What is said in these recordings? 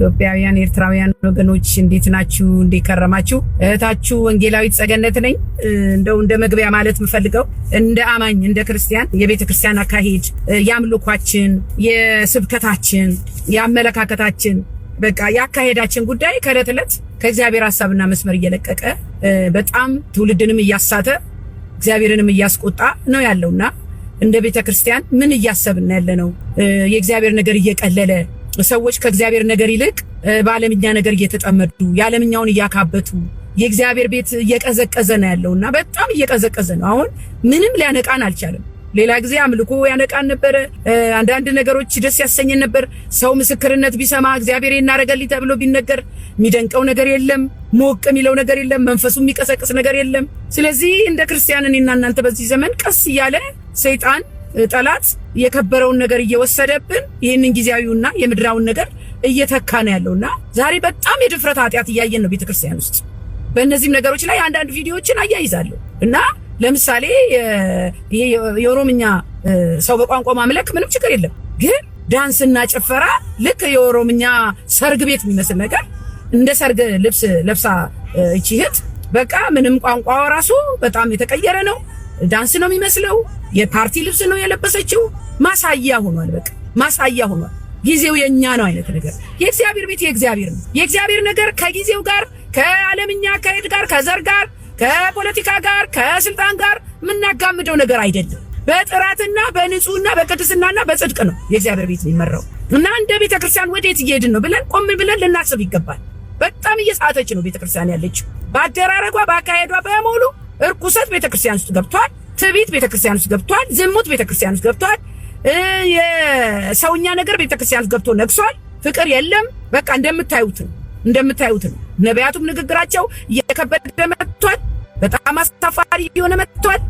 ኢትዮጵያውያን ኤርትራውያን ወገኖች እንዴት ናችሁ? እንዴት ከረማችሁ? እህታችሁ ወንጌላዊት ጸገነት ነኝ። እንደው እንደ መግቢያ ማለት የምፈልገው እንደ አማኝ እንደ ክርስቲያን የቤተ ክርስቲያን አካሄድ፣ የአምልኳችን፣ የስብከታችን፣ የአመለካከታችን በቃ ያካሄዳችን ጉዳይ ከዕለት ዕለት ከእግዚአብሔር ሐሳብና መስመር እየለቀቀ በጣም ትውልድንም እያሳተ እግዚአብሔርንም እያስቆጣ ነው ያለውና እንደ ቤተ ክርስቲያን ምን እያሰብን ያለነው? የእግዚአብሔር ነገር እየቀለለ ሰዎች ከእግዚአብሔር ነገር ይልቅ በዓለምኛ ነገር እየተጠመዱ የዓለምኛውን እያካበቱ የእግዚአብሔር ቤት እየቀዘቀዘ ነው ያለውና በጣም እየቀዘቀዘ ነው። አሁን ምንም ሊያነቃን አልቻለም። ሌላ ጊዜ አምልኮ ያነቃን ነበር። አንዳንድ ነገሮች ደስ ያሰኘን ነበር። ሰው ምስክርነት ቢሰማ እግዚአብሔር እናረጋልኝ ተብሎ ቢነገር የሚደንቀው ነገር የለም፣ ሞቅ የሚለው ነገር የለም፣ መንፈሱ የሚቀሰቅስ ነገር የለም። ስለዚህ እንደ ክርስቲያን እኔና እናንተ በዚህ ዘመን ቀስ እያለ ሰይጣን ጠላት የከበረውን ነገር እየወሰደብን ይህንን ጊዜያዊውና የምድራውን ነገር እየተካ ነው ያለውና ዛሬ በጣም የድፍረት ኃጢአት እያየን ነው ቤተክርስቲያን ውስጥ። በእነዚህም ነገሮች ላይ አንዳንድ ቪዲዮዎችን አያይዛለሁ እና ለምሳሌ ይሄ የኦሮምኛ ሰው በቋንቋ ማምለክ ምንም ችግር የለም፣ ግን ዳንስና ጭፈራ ልክ የኦሮምኛ ሰርግ ቤት የሚመስል ነገር እንደ ሰርግ ልብስ ለብሳ እቺ እህት በቃ ምንም ቋንቋው ራሱ በጣም የተቀየረ ነው። ዳንስ ነው የሚመስለው፣ የፓርቲ ልብስ ነው የለበሰችው። ማሳያ ሆኗል፣ በቃ ማሳያ ሆኗል። ጊዜው የኛ ነው አይነት ነገር። የእግዚአብሔር ቤት የእግዚአብሔር ነው። የእግዚአብሔር ነገር ከጊዜው ጋር ከዓለምኛ አካሄድ ጋር ከዘር ጋር ከፖለቲካ ጋር ከስልጣን ጋር የምናጋምደው ነገር አይደለም። በጥራትና በንጹህና በቅድስናና በጽድቅ ነው የእግዚአብሔር ቤት የሚመራው እና እንደ ቤተክርስቲያን ወዴት እየሄድን ነው ብለን ቆም ብለን ልናስብ ይገባል። በጣም እየሳተች ነው ቤተክርስቲያን ያለችው። በአደራረጓ በአካሄዷ በሙሉ እርኩሰት ቤተክርስቲያን ውስጥ ገብቷል። ትዕቢት ቤተክርስቲያን ውስጥ ገብቷል። ዝሙት ቤተክርስቲያን ውስጥ ገብቷል። የሰውኛ ነገር ቤተክርስቲያን ውስጥ ገብቶ ነግሷል። ፍቅር የለም። በቃ እንደምታዩት ነው። ነቢያቱም ንግግራቸው እየከበደ መጥቷል። በጣም አሳፋሪ እየሆነ መጥቷል።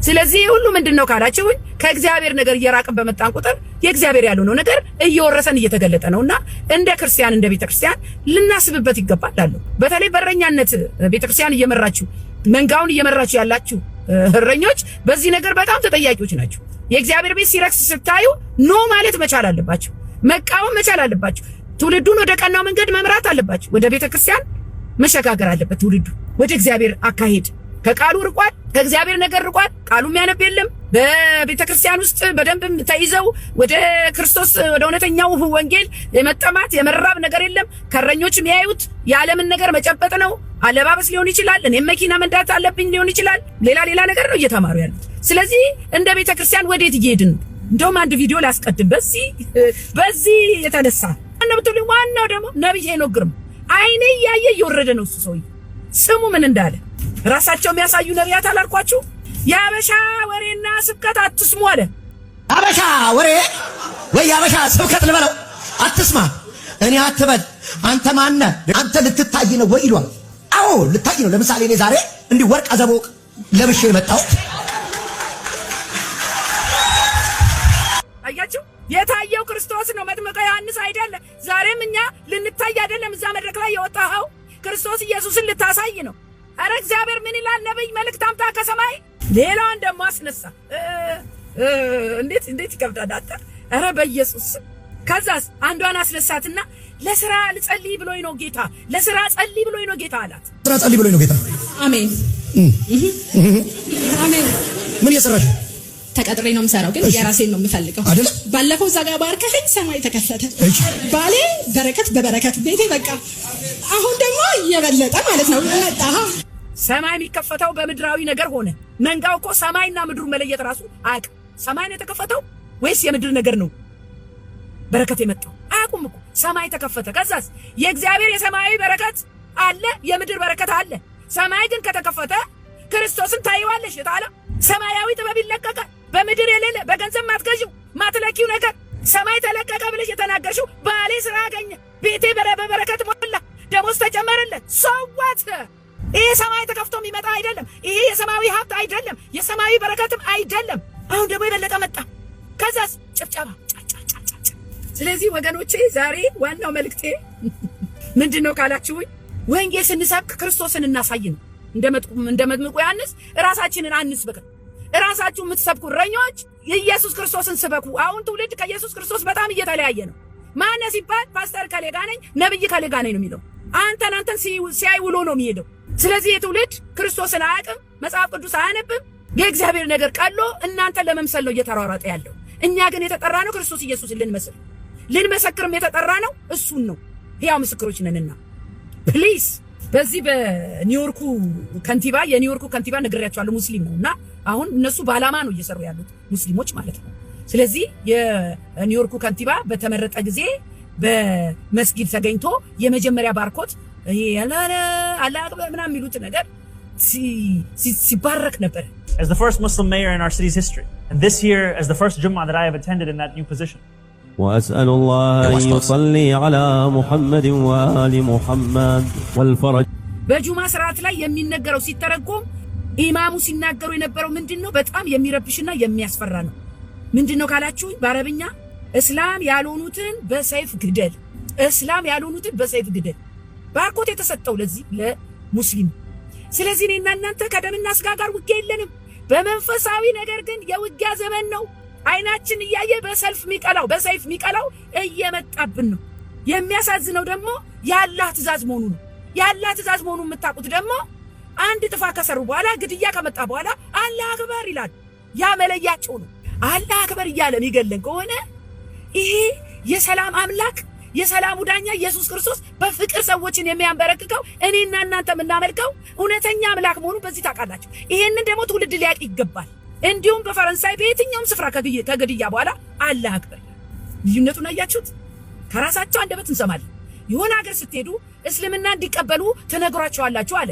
ስለዚህ ሁሉ ምንድነው ካላችሁኝ ከእግዚአብሔር ነገር እየራቅን በመጣን ቁጥር የእግዚአብሔር ያልሆነው ነገር እየወረሰን እየተገለጠ ነውና እንደ ክርስቲያን እንደ ቤተክርስቲያን ልናስብበት ይገባል። በተለይ በእረኛነት ቤተክርስቲያን እየመራችሁ መንጋውን እየመራችሁ ያላችሁ እረኞች በዚህ ነገር በጣም ተጠያቂዎች ናቸው። የእግዚአብሔር ቤት ሲረክስ ስታዩ ኖ ማለት መቻል አለባችሁ፣ መቃወም መቻል አለባችሁ። ትውልዱን ወደ ቀናው መንገድ መምራት አለባችሁ። ወደ ቤተክርስቲያን መሸጋገር አለበት ትውልዱ ወደ እግዚአብሔር አካሄድ። ከቃሉ ርቋል፣ ከእግዚአብሔር ነገር ርቋል። ቃሉ የሚያነብ የለም። በቤተክርስቲያን ውስጥ በደንብ ተይዘው ወደ ክርስቶስ ወደ እውነተኛው ወንጌል የመጠማት የመራብ ነገር የለም። ከረኞች የሚያዩት የዓለምን ነገር መጨበጥ ነው። አለባበስ ሊሆን ይችላል፣ እኔም መኪና መንዳት አለብኝ ሊሆን ይችላል። ሌላ ነገር ነው እየተማሩ ያሉት። ስለዚህ እንደ ቤተክርስቲያን ወዴት እየሄድን ነው? እንደውም አንድ ቪዲዮ ላስቀድም በዚህ የተነሳ አንብቱልኝ። ዋናው ደግሞ ነብይ ሄኖክ ግርማ አይኔ እያየ እየወረደ ነው። እሱ ሰውዬ ስሙ ምን እንዳለ ራሳቸው የሚያሳዩ ነቢያት አላልኳችሁ? የአበሻ ወሬና ስብከት አትስሙ አለ። አበሻ ወሬ ወይ አበሻ ስብከት ልበለው አትስማ። እኔ አትበል። አንተ ማነ? አንተ ልትታይ ነው ወይ ይሏል። አዎ ልታይ ነው። ለምሳሌ እኔ ዛሬ እንዲህ ወርቅ አዘቦቅ ለብሼ የመጣው አያችሁ፣ የታየው ክርስቶስ ነው፣ መጥምቀ ዮሐንስ አይደለም። ዛሬም እኛ ልንታይ አይደለም እዛ መድረክ ላይ የወጣኸው ክርስቶስ ኢየሱስን ልታሳይ ነው። አረ እግዚአብሔር ምን ይላል? ነብይ መልእክት አምጣ ከሰማይ። ሌላውን ደግሞ አስነሳ። እንዴት ይከብዳል አጣ። አረ በኢየሱስ። ከዛስ አንዷን አስነሳትና ለስራ ልጸልይ ብሎኝ ነው ጌታ፣ ለስራ ጸልይ ብሎኝ ነው ጌታ አላት። ስራ ጸልይ ብሎኝ ነው ጌታ። አሜን አሜን። ምን እየሰራሽ? ተቀጥሬ ነው የምሰራው፣ ግን የራሴን ነው የምፈልገው አይደል? ባለፈው እዛ ጋር ባርከኸኝ ሰማይ ተከፈተ። ባሌ በረከት በበረከት ቤቴ በቃ አሁን ደግሞ እየበለጠ ማለት ነው መጣ። ሰማይ የሚከፈተው በምድራዊ ነገር ሆነ። መንጋው እኮ ሰማይና ምድሩ መለየት ራሱ አያውቅም። ሰማይ ነው የተከፈተው ወይስ የምድር ነገር ነው በረከት የመጣው? አያውቁም እኮ። ሰማይ ተከፈተ። ከዛስ የእግዚአብሔር የሰማያዊ በረከት አለ፣ የምድር በረከት አለ። ሰማይ ግን ከተከፈተ ክርስቶስን ታይዋለሽ የታለ ሰማያዊ ጥበብ ይለቀቃል። በምድር የሌለ በገንዘብ ማትገዢው ማትለኪው ነገር ሰማይ ተለቀቀ ብለሽ የተናገርሽው ባሌ ስራ አገኘ፣ ቤቴ በበረከት ሞላ፣ ደሞዝ ተጨመረለት። ሰዋት ይሄ ሰማይ ተከፍቶ የሚመጣ አይደለም። ይሄ የሰማያዊ ሀብት አይደለም፣ የሰማያዊ በረከትም አይደለም። አሁን ደግሞ የበለጠ መጣ። ከዛስ ጭብጨባ። ስለዚህ ወገኖቼ ዛሬ ዋናው መልእክቴ ምንድነው ካላችሁኝ፣ ወንጌል ስንሰብክ ክርስቶስን እናሳይ ነው። እንደ መጥምቁ ዮሐንስ ራሳችንን አንስበክ። ራሳችሁ የምትሰብኩ እረኞች ኢየሱስ ክርስቶስን ስበኩ። አሁን ትውልድ ከኢየሱስ ክርስቶስ በጣም እየተለያየ ነው። ማነ ሲባል ፓስተር ከሌጋ ነኝ ነብይ ከሌጋ ነኝ ነው የሚለው። አንተን ሲያይ ውሎ ነው የሚሄደው። ስለዚህ የትውልድ ክርስቶስን አያውቅም፣ መጽሐፍ ቅዱስ አያነብም። የእግዚአብሔር ነገር ቀሎ እናንተ ለመምሰል ነው እየተሯሯጠ ያለው። እኛ ግን የተጠራ ነው ክርስቶስ ኢየሱስን ልንመሰክርም የተጠራ ነው እሱን ነው። ሕያው ምስክሮች ነንና ፕሊዝ በዚህ በኒውዮርኩ ከንቲባ ነግሬያቸዋለሁ። ሙስሊም ነውና አሁን እነሱ በዓላማ ነው እየሰሩ ያሉት ሙስሊሞች ማለት ነው። ስለዚህ የኒውዮርኩ ከንቲባ በተመረጠ ጊዜ በመስጊድ ተገኝቶ የመጀመሪያ ባርኮት አላህ አክበር ምናምን የሚሉት ነገር ሲባረክ ነበር። As the first Muslim mayor in our city's history, and this year as the first Jummah that I have attended in that new position. وأسأل الله أن يصلي على محمد وآل محمد والفرج. በጁማ ስርዓት ላይ የሚነገረው ሲተረጎም ኢማሙ ሲናገሩ የነበረው ምንድነው? በጣም የሚረብሽና የሚያስፈራ ነው። ምንድነው ካላችሁ በአረብኛ እስላም ያልሆኑትን በሰይፍ ግደል፣ እስላም ያልሆኑትን በሰይፍ ግደል። ባርኮት የተሰጠው ለዚህ ለሙስሊም። ስለዚህ እኔና እናንተ ከደምና ስጋ ጋር ውጊያ የለንም። በመንፈሳዊ ነገር ግን የውጊያ ዘመን ነው። አይናችን እያየ በሰይፍ ሚቀላው እየመጣብን ነው። የሚያሳዝነው ደግሞ የአላህ ትእዛዝ መሆኑ ነው። የአላህ ትእዛዝ መሆኑን የምታውቁት ደግሞ አንድ ጥፋት ከሰሩ በኋላ ግድያ ከመጣ በኋላ አላህ አክበር ይላል። ያ መለያቸው ነው። አላህ አክበር እያለን ይገለን ከሆነ ይሄ የሰላም አምላክ የሰላሙ ዳኛ ኢየሱስ ክርስቶስ በፍቅር ሰዎችን የሚያንበረክከው እኔና እናንተ የምናመልከው እውነተኛ አምላክ መሆኑን በዚህ ታውቃላችሁ። ይሄንን ደግሞ ትውልድ ሊያውቅ ይገባል። እንዲሁም በፈረንሳይ በየትኛውም ስፍራ ከግድያ በኋላ አላህ አክበር። ልዩነቱን አያችሁት? ከራሳቸው አንደበት እንሰማለን። የሆነ ሀገር ስትሄዱ እስልምና እንዲቀበሉ ተነግሯቸዋላችሁ አለ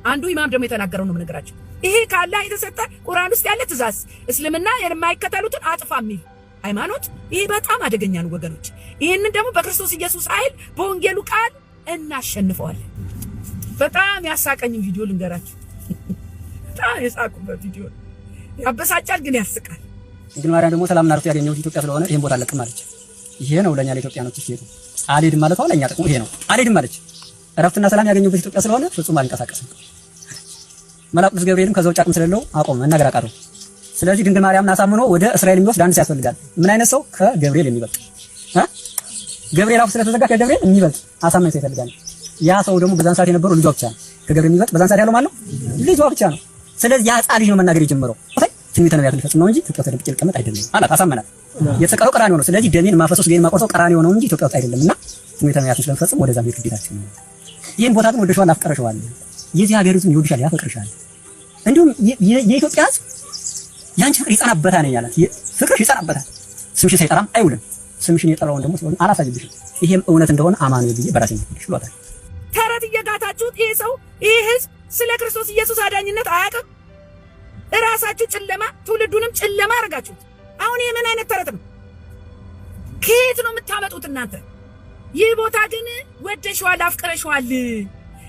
አንዱ ኢማም። ደግሞ የተናገረው ነው የምነግራችሁ። ይሄ ከአላህ የተሰጠ ቁርአን ውስጥ ያለ ትእዛዝ፣ እስልምና የማይከተሉትን አጥፋ የሚል ሃይማኖት። ይሄ በጣም አደገኛ ነው ወገኖች። ይሄንን ደግሞ በክርስቶስ ኢየሱስ ኃይል በወንጌሉ ቃል እናሸንፈዋለን። በጣም ያሳቀኝ ቪዲዮ ልንገራችሁ። በጣም የሳቁበት ቪዲዮ ያበሳጫል፣ ግን ያስቃል። እንግዲህ ማርያም ደግሞ ሰላምና ዕረፍት ያገኘሁት ኢትዮጵያ ስለሆነ ይሄን ቦታ አለቅም አለች። ይሄ ነው ለኛ ለኢትዮጵያኖች ሲሄዱ አልሄድም ማለት ነው። ለኛ ጥቅሙ ይሄ ነው። አልሄድም አለች። ዕረፍትና ሰላም ያገኘሁበት ኢትዮጵያ ስለሆነ ፍጹም አልንቀሳቀስም። መልአኩ ቅዱስ ገብርኤልም ከዛው ጫቅም ስለሌለው አቆመ፣ መናገር አቃተው። ስለዚህ ድንግል ማርያምን አሳምኖ ወደ እስራኤል የሚወስድ አንድ ሰው ያስፈልጋል። ምን አይነት ሰው? ከገብርኤል የሚበልጥ ገብርኤል አፍ ስለተዘጋ ከገብርኤል የሚበልጥ አሳማኝ ሰው ይፈልጋል። ያ ሰው ደግሞ በዛን ሰዓት የነበረው ልጇ ብቻ ነው። ከገብርኤል የሚበልጥ በዛን ሰዓት ያለው ማለት ነው ልጇ ብቻ ነው። ስለዚህ ያ ሕፃን ልጅ ነው መናገር የጀመረው። ትንቢተ ነቢያትን ሊፈጽም ነው እንጂ ኢትዮጵያ ውስጥ ተደብቄ ልቀመጥ አይደለም አላት። አሳመናት። የተሰቀለው ቀራንዮ ነው። ስለዚህ ደሜን ማፈሰስ ስጋዬን ማቆርጠው ቀራንዮ ነው እንጂ ኢትዮጵያ ውስጥ አይደለምና ትንቢተ ነቢያትን ስለፈጽም ወደዛ ሄድ ግዴታችን ነው። ይሄን ቦታ ግን ወደሽዋል፣ አፍቀረሽዋል። የዚህ ሀገር ሕዝብ ይወድሻል፣ ያፈቅርሻል። እንዲሁም የኢትዮጵያ ሕዝብ ያንቺ ፍቅር ይጸናበታል ነው ያላት። ፍቅርሽ ይጸናበታል፣ ስምሽን ሳይጠራም አይውልም። ስምሽን የጠራውን ደግሞ ስለሆነ አላሳይብሽም። ይሄም እውነት እንደሆነ አማኑኤል ብዬ በራሴ ነው ብሏታል። ተረት እየጋታችሁት ይሄ ሰው ይሄ ሕዝብ ስለ ክርስቶስ ኢየሱስ አዳኝነት አያውቅም። እራሳችሁ ጨለማ ትውልዱንም ጨለማ አረጋችሁት። አሁን ይሄ ምን አይነት ተረት ነው? ከየት ነው የምታመጡት እናንተ? ይህ ቦታ ግን ወደሽዋል፣ አፍቅረሽዋል።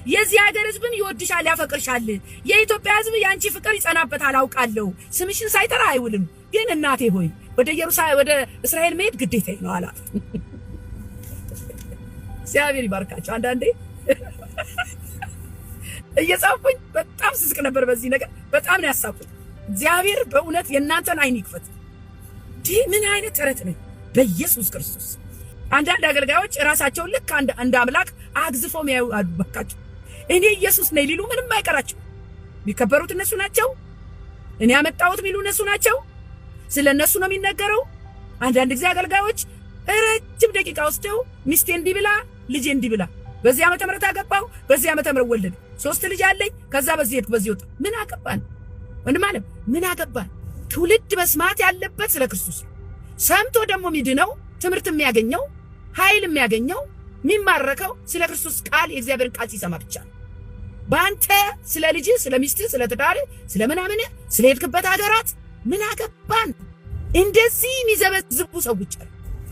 የዚህ ሀገር ሕዝብም ይወድሻል፣ ያፈቅርሻል። የኢትዮጵያ ሕዝብ ያንቺ ፍቅር ይጸናበታል አውቃለሁ። ስምሽን ሳይጠራ አይውልም። ግን እናቴ ሆይ ወደ እስራኤል መሄድ ግዴታዬ ነው አላት። እግዚአብሔር ይባርካቸው። አንዳንዴ እየጻፍኩኝ በጣም ስስቅ ነበር በዚህ ነገር። በጣም ነው ያሳቁኝ። እግዚአብሔር በእውነት የእናንተን አይን ይክፈት። ምን አይነት ተረት ነው? በኢየሱስ ክርስቶስ አንዳንድ አገልጋዮች ራሳቸውን ልክ እንደ አምላክ አግዝፈው የሚያዩ አሉ። በቃቸው እኔ ኢየሱስ ነኝ ሊሉ ምንም አይቀራቸው። የሚከበሩት እነሱ ናቸው። እኔ ያመጣሁት የሚሉ እነሱ ናቸው። ስለ እነሱ ነው የሚነገረው። አንዳንድ ጊዜ አገልጋዮች ረጅም ደቂቃ ወስደው ሚስቴ እንዲህ ብላ፣ ልጄ እንዲህ ብላ፣ በዚህ ዓመተ ምህረት አገባሁ፣ በዚህ ዓመተ ምህረት ወለደ፣ 3 ልጅ አለኝ፣ ከዛ በዚህ ሄድኩ፣ በዚህ ወጣ። ምን አገባን? ወንድም አለም ምን አገባን? ትውልድ መስማት ያለበት ስለ ክርስቶስ ነው። ሰምቶ ደግሞ የሚድነው ትምህርት የሚያገኘው ኃይል የሚያገኘው የሚማረከው ስለ ክርስቶስ ቃል የእግዚአብሔርን ቃል ሲሰማ ብቻ ነው። በአንተ ስለ ልጅ፣ ስለ ሚስት፣ ስለ ትዳር፣ ስለ ምናምን፣ ስለ ሄድክበት ሀገራት ምን አገባን? እንደዚህ የሚዘበዝቡ ሰዎች አሉ።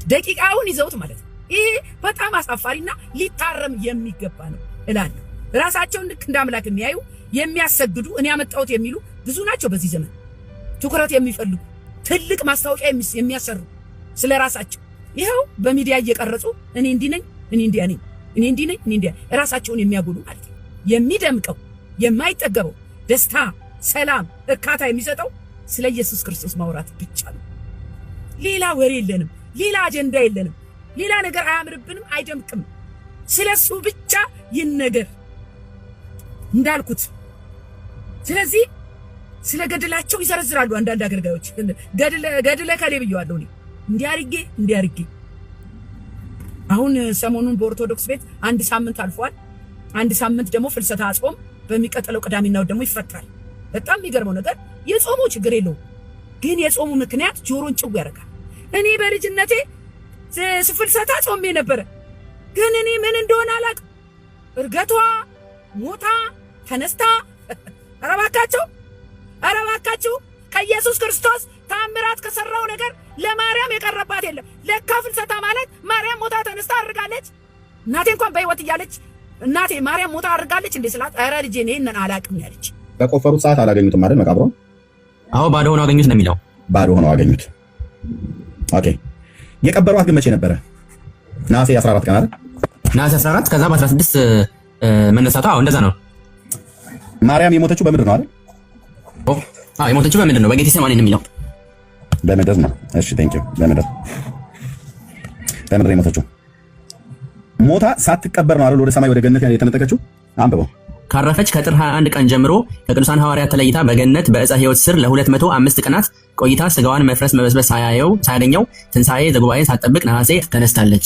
ደቂቃውን ይዘውት ማለት ነው። ይሄ በጣም አሳፋሪና ሊታረም የሚገባ ነው እላለሁ። ራሳቸውን ልክ እንደ አምላክ የሚያዩ የሚያሰግዱ እኔ ያመጣሁት የሚሉ ብዙ ናቸው። በዚህ ዘመን ትኩረት የሚፈልጉ ትልቅ ማስታወቂያ የሚያሰሩ ስለ ራሳቸው ይሄው በሚዲያ እየቀረጹ እኔ እንዲህ ነኝ፣ እኔ እንዲያ ነኝ፣ እኔ እንዲህ ነኝ፣ እኔ እንዲያ ራሳቸውን የሚያጎሉ ማለት ነው። የሚደምቀው የማይጠገበው ደስታ፣ ሰላም፣ እርካታ የሚሰጠው ስለ ኢየሱስ ክርስቶስ ማውራት ብቻ ነው። ሌላ ወሬ የለንም፣ ሌላ አጀንዳ የለንም። ሌላ ነገር አያምርብንም፣ አይደምቅም። ስለሱ ብቻ ይነገር እንዳልኩት። ስለዚህ ስለ ገድላቸው ይዘረዝራሉ አንዳንድ አገልጋዮች። ገድለ ከሌ ብየዋለሁ እኔ እንዲያርጌ። አሁን ሰሞኑን በኦርቶዶክስ ቤት 1 ሳምንት አልፏል። 1 ሳምንት ደግሞ ፍልሰታ ጾም በሚቀጥለው ቅዳሜና እሑድ ደግሞ ይፈታል። በጣም የሚገርመው ነገር የጾሙ ችግር የለውም፣ ግን የጾሙ ምክንያት ጆሮን ጭው ያደርጋል። እኔ በልጅነቴ ፍልሰታ ጾሜ ነበረ፣ ግን እኔ ምን እንደሆነ አላውቅም። እርገቷ፣ ሞታ፣ ተነስታ ኧረ እባካችሁ ከኢየሱስ ክርስቶስ ታምራት ከሰራው ነገር ለማርያም የቀረባት የለም። ለካ ፍልሰታ ማለት ማርያም ሞታ ተነስታ አድርጋለች። እናቴ እንኳን በህይወት እያለች እናቴ ማርያም ሞታ አድርጋለች እንዴ ስላት ኧረ ልጄ እኔ እነን አላውቅም ያለች። በቆፈሩት ሰዓት አላገኙትም አይደል መቃብሩን? አዎ ባዶ ሆኖ አገኙት ነው የሚለው። ባዶ ሆኖ አገኙት። ኦኬ የቀበሯት ግን መቼ ነበረ? ነሐሴ 14 ቀን አይደል? ነሐሴ 14 ከዛ በ16 መነሳቷ። አዎ እንደዛ ነው። ማርያም የሞተችው በምድር ነው አይደል? አዎ የሞተችው በምድር ነው፣ በጌቴሴማኒ ነው የሚለው። በምድር ነው። እሺ ቴንክ ዩ። በምድር የሞተችው ሞታ ሳትቀበር ነው አይደል ወደ ሰማይ ወደ ገነት የተነጠቀችው? አንብበው። ካረፈች ከጥር 21 ቀን ጀምሮ ከቅዱሳን ሐዋርያት ተለይታ በገነት በዕፀ ሕይወት ስር ለ205 ቀናት ቆይታ ስጋዋን መፍረስ መበስበስ ሳያገኘው ትንሣኤ ዘጉባኤን ሳትጠብቅ ነሐሴ ተነስታለች።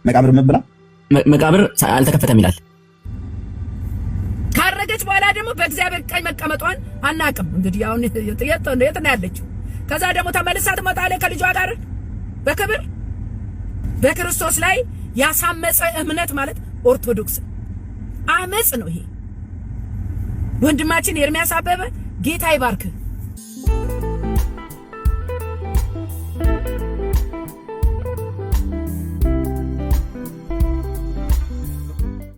መቃብር ምን ብላ? መቃብር አልተከፈተም ይላል። ካረገች በኋላ ደግሞ በእግዚአብሔር ቀኝ መቀመጧን አናቅም። እንግዲህ አሁን የት ነው ያለችው? ከዛ ደግሞ ተመልሳ ትመጣለች ከልጇ ጋር በክብር። በክርስቶስ ላይ ያሳመፀ እምነት ማለት ኦርቶዶክስ አመጽ ነው። ይሄ ወንድማችን ኤርሚያስ አበበ ጌታ ይባርክ።